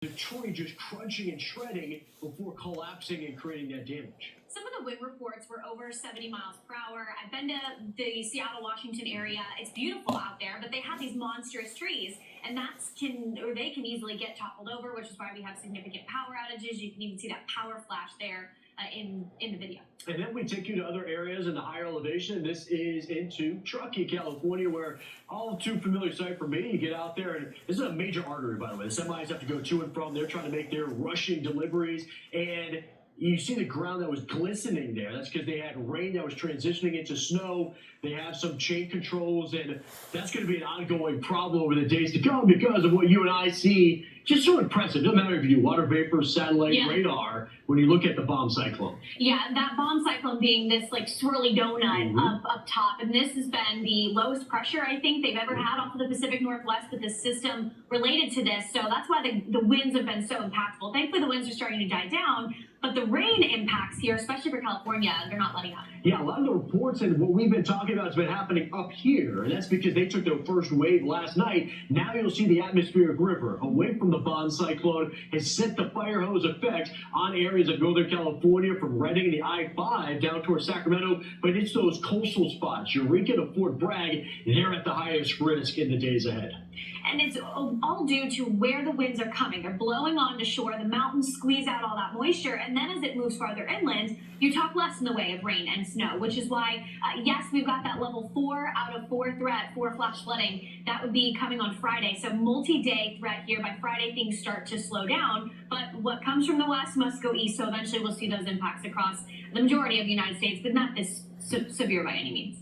The tree just crunching and shredding before collapsing and creating that damage. Some of the wind reports were over 70 miles per hour. I've been to the Seattle, Washington area. It's beautiful out there, but they have these monstrous trees, and they can easily get toppled over, which is why we have significant power outages. You can even see that power flash there in the video. And then we take you to other areas in the higher elevation. This is into Truckee, California, where all too familiar sight for me. You get out there, and this is a major artery, by the way. The semis have to go to and from. They're trying to make their rushing deliveries, and you see the ground that was glistening there. That's because they had rain that was transitioning into snow. They have some chain controls, and that's going to be an ongoing problem over the days to come because of what you and I see. Just so impressive. Doesn't matter if you do water vapor, satellite, radar, when you look at the bomb cyclone. Yeah, that bomb cyclone being this like swirly donut up top. And this has been the lowest pressure I think they've ever had off of the Pacific Northwest with this system related to this. So that's why the winds have been so impactful. Thankfully, the winds are starting to die down. But the rain impacts here, especially for California, they're not letting up. Yeah, a lot of the reports and what we've been talking about has been happening up here. And that's because they took their first wave last night. Now you'll see the atmospheric river away from the bomb cyclone has set the fire hose effect on areas of Northern California from Redding and the I-5 down towards Sacramento. But it's those coastal spots, Eureka to Fort Bragg, they're at the highest risk in the days ahead. And it's all due to where the winds are coming. They're blowing onto shore. The mountains squeeze out all that moisture. And then as it moves farther inland, you talk less in the way of rain and snow, which is why, yes, we've got that level 4 out of 4 threat for flash flooding. That would be coming on Friday. So multi-day threat here. By Friday, things start to slow down. But what comes from the west must go east. So eventually we'll see those impacts across the majority of the United States, but not this severe by any means.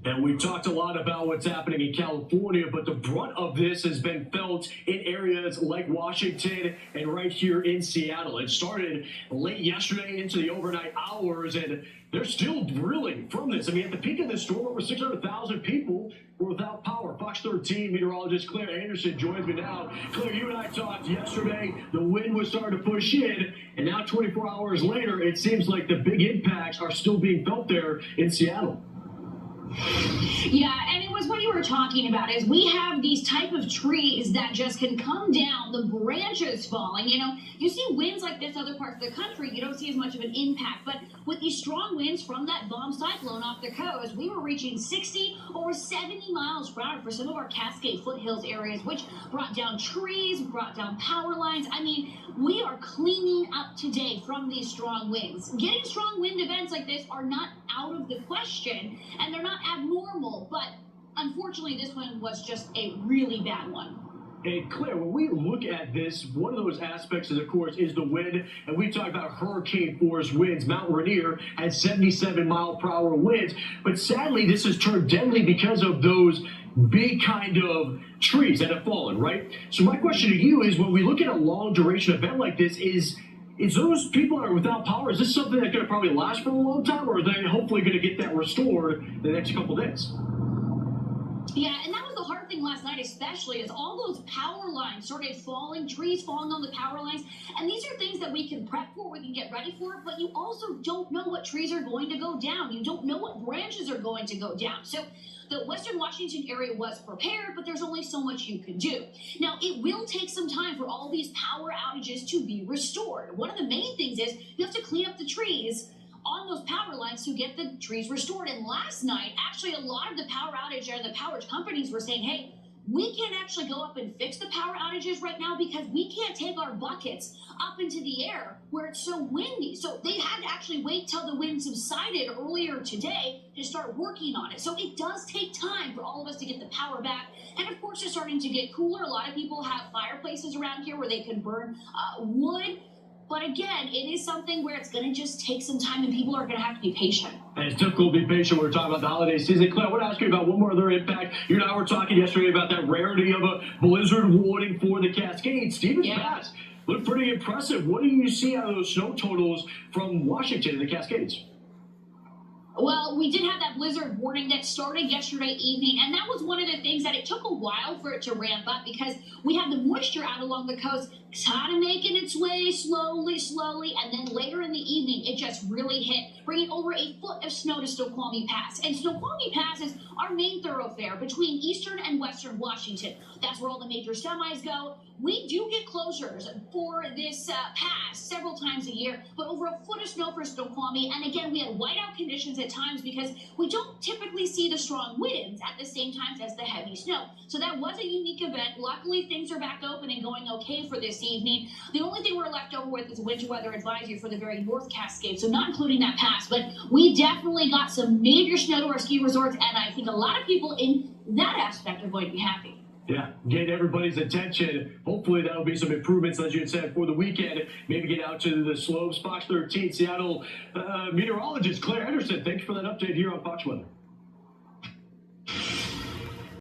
And we talked a lot about what's happening in California, but the brunt of this has been felt in areas like Washington and right here in Seattle. It started late yesterday into the overnight hours, and they're still reeling from this. I mean, at the peak of the storm, over 600,000 people were without power. Fox 13 meteorologist Claire Anderson joins me now. Claire, you and I talked yesterday. The wind was starting to push in, and now 24 hours later, it seems like the big impacts are still being felt there in Seattle. Yeah, and it was what you were talking about is we have these type of trees that just can come down, the branches falling. You know, you see winds like this in other parts of the country, you don't see as much of an impact. But with these strong winds from that bomb cyclone off the coast, we were reaching 60 or 70 miles per hour for some of our Cascade foothills areas, which brought down trees, brought down power lines. I mean, we are cleaning up today from these strong winds. Getting strong wind events like this are not out of the question, and they're not abnormal, but unfortunately this one was just a really bad one. And Claire, when we look at this, one of those aspects, of course, is the wind. And we talked about hurricane force winds. Mount Rainier had 77 mile per hour winds. But sadly, this has turned deadly because of those big kind of trees that have fallen, right? So my question to you is, when we look at a long duration event like this, is those people that are without power, is this something that's going to probably last for a long time, or are they hopefully going to get that restored in the next couple of days? Yeah, and that was the hard thing last night, especially, is all those power lines started falling, trees falling on the power lines. And these are things that we can prep for, we can get ready for, but you also don't know what trees are going to go down. You don't know what branches are going to go down. So the Western Washington area was prepared, but there's only so much you can do. Now, it will take some time for all these power outages to be restored. One of the main things is you have to clean up the trees on those power lines to get the trees restored. And last night, actually, a lot of the power outage and the power companies were saying, hey, we can't actually go up and fix the power outages right now because we can't take our buckets up into the air where it's so windy. So they had to actually wait till the wind subsided earlier today to start working on it. So it does take time for all of us to get the power back. And of course, it's starting to get cooler. A lot of people have fireplaces around here where they can burn wood. But again, it is something where it's going to just take some time and people are going to have to be patient. And it's difficult to be patient when we're talking about the holiday season. Claire, I want to ask you about one more other impact. You and I were talking yesterday about that rarity of a blizzard warning for the Cascades. Stevens Pass looked pretty impressive. What do you see out of those snow totals from Washington and the Cascades? Well, we did have that blizzard warning that started yesterday evening, and that was one of the things that it took a while for it to ramp up because we had the moisture out along the coast kind of making its way slowly, and then later in the evening, it just really hit, bringing over a foot of snow to Snoqualmie Pass. And Snoqualmie Pass is our main thoroughfare between eastern and western Washington. That's where all the major semis go. We do get closures for this pass several times a year, but over a foot of snow for Snoqualmie. And again, we had whiteout conditions at times because we don't typically see the strong winds at the same time as the heavy snow. So that was a unique event. Luckily, things are back open and going okay for this evening. The only thing we're left over with is a winter weather advisory for the very North Cascade, so not including that pass. But we definitely got some major snow to our ski resorts, and I think a lot of people in that aspect are going to be happy. Yeah, get everybody's attention. Hopefully that'll be some improvements, as you had said, for the weekend. Maybe get out to the slopes. Fox 13 Seattle meteorologist Claire Anderson, thanks for that update here on Fox Weather.